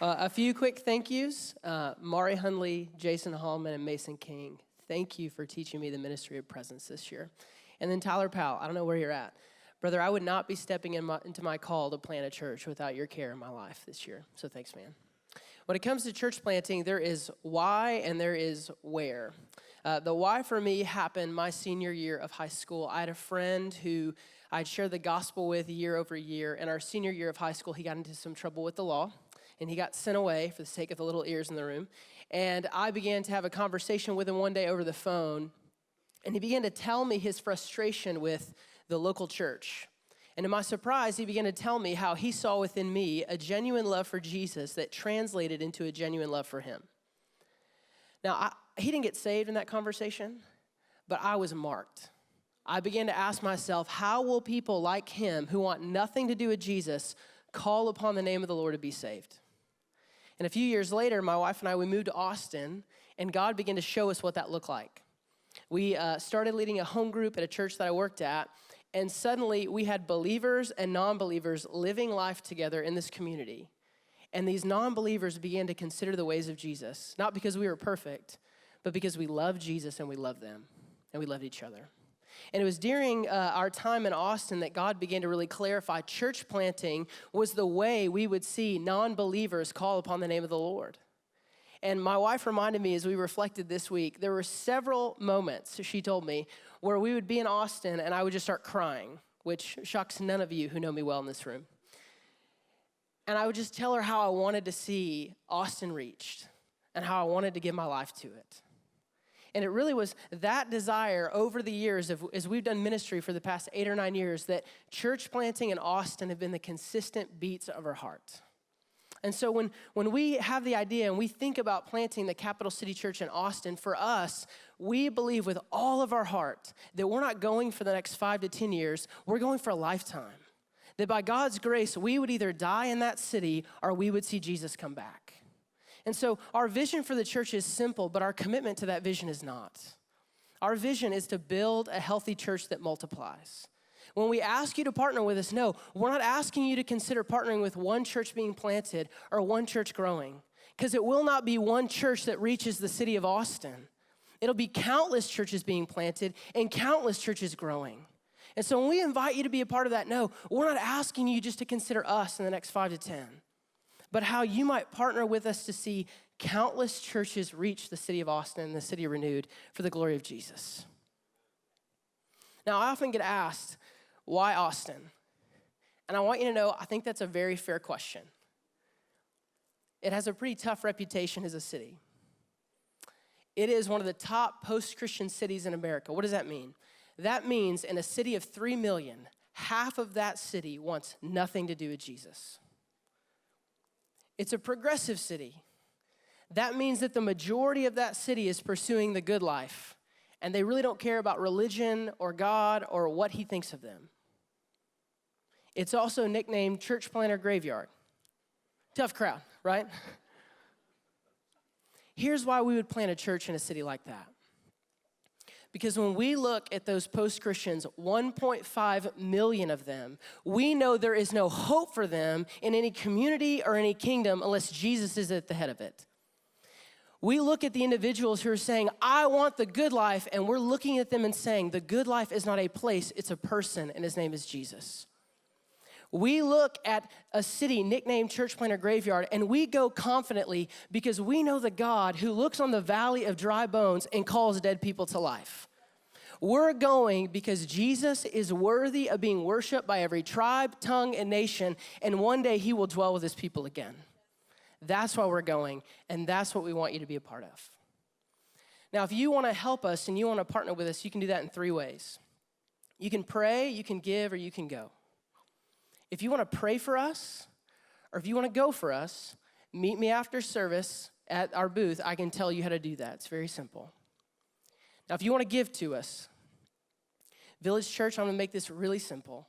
A few quick thank yous. Mari Hundley, Jason Hallman, and Mason King, thank you for teaching me the ministry of presence this year. And then Tyler Powell, I don't know where you're at. Brother, I would not be stepping into my call to plant a church without your care in my life this year. So thanks, man. When it comes to church planting, there is why and there is where. The why for me happened my senior year of high school. I had a friend who I'd shared the gospel with year over year. In our senior year of high school, he got into some trouble with the law, and he got sent away for the sake of the little ears in the room. And I began to have a conversation with him one day over the phone, and he began to tell me his frustration with the local church. And to my surprise, he began to tell me how he saw within me a genuine love for Jesus that translated into a genuine love for him. Now, he didn't get saved in that conversation, but I was marked. I began to ask myself, how will people like him who want nothing to do with Jesus call upon the name of the Lord to be saved? And a few years later, my wife and I, we moved to Austin, and God began to show us what that looked like. We started leading a home group at a church that I worked at, and suddenly we had believers and non-believers living life together in this community. And these non-believers began to consider the ways of Jesus, not because we were perfect, but because we loved Jesus and we loved them, and we loved each other. And it was during our time in Austin that God began to really clarify church planting was the way we would see non-believers call upon the name of the Lord. And my wife reminded me as we reflected this week, there were several moments, she told me, where we would be in Austin and I would just start crying, which shocks none of you who know me well in this room. And I would just tell her how I wanted to see Austin reached and how I wanted to give my life to it. And it really was that desire over the years, as we've done ministry for the past 8 or 9 years, that church planting in Austin have been the consistent beats of our heart. And so when we have the idea and we think about planting the Capital City Church in Austin, for us, we believe with all of our heart that we're not going for the next 5 to 10 years, we're going for a lifetime. That by God's grace, we would either die in that city or we would see Jesus come back. And so our vision for the church is simple, but our commitment to that vision is not. Our vision is to build a healthy church that multiplies. When we ask you to partner with us, no, we're not asking you to consider partnering with one church being planted or one church growing, because it will not be one church that reaches the city of Austin. It'll be countless churches being planted and countless churches growing. And so when we invite you to be a part of that, no, we're not asking you just to consider us in the next 5 to 10. But how you might partner with us to see countless churches reach the city of Austin and the city renewed for the glory of Jesus. Now, I often get asked, why Austin? And I want you to know, I think that's a very fair question. It has a pretty tough reputation as a city. It is one of the top post-Christian cities in America. What does that mean? That means in a city of 3 million, half of that city wants nothing to do with Jesus. It's a progressive city. That means that the majority of that city is pursuing the good life, and they really don't care about religion or God or what he thinks of them. It's also nicknamed Church Planter Graveyard. Tough crowd, right? Here's why we would plant a church in a city like that. Because when we look at those post-Christians, 1.5 million of them, we know there is no hope for them in any community or any kingdom unless Jesus is at the head of it. We look at the individuals who are saying, I want the good life, and we're looking at them and saying, the good life is not a place, it's a person, and his name is Jesus. We look at a city nicknamed Church Planter Graveyard, and we go confidently because we know the God who looks on the valley of dry bones and calls dead people to life. We're going because Jesus is worthy of being worshiped by every tribe, tongue, and nation, and one day he will dwell with his people again. That's why we're going, and that's what we want you to be a part of. Now, if you want to help us and you want to partner with us, you can do that in 3 ways. You can pray, you can give, or you can go. If you want to pray for us, or if you want to go for us, meet me after service at our booth. I can tell you how to do that. It's very simple. Now, if you want to give to us, Village Church, I'm going to make this really simple.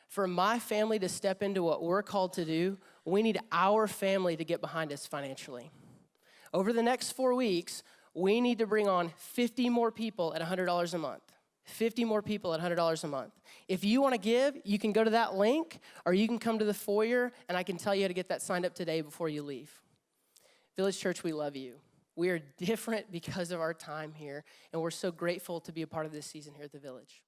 For my family to step into what we're called to do, we need our family to get behind us financially. Over the next 4 weeks, we need to bring on 50 more people at $100 a month. 50 more people at $100 a month. If you want to give, you can go to that link, or you can come to the foyer, and I can tell you how to get that signed up today before you leave. Village Church, we love you. We are different because of our time here, and we're so grateful to be a part of this season here at the Village.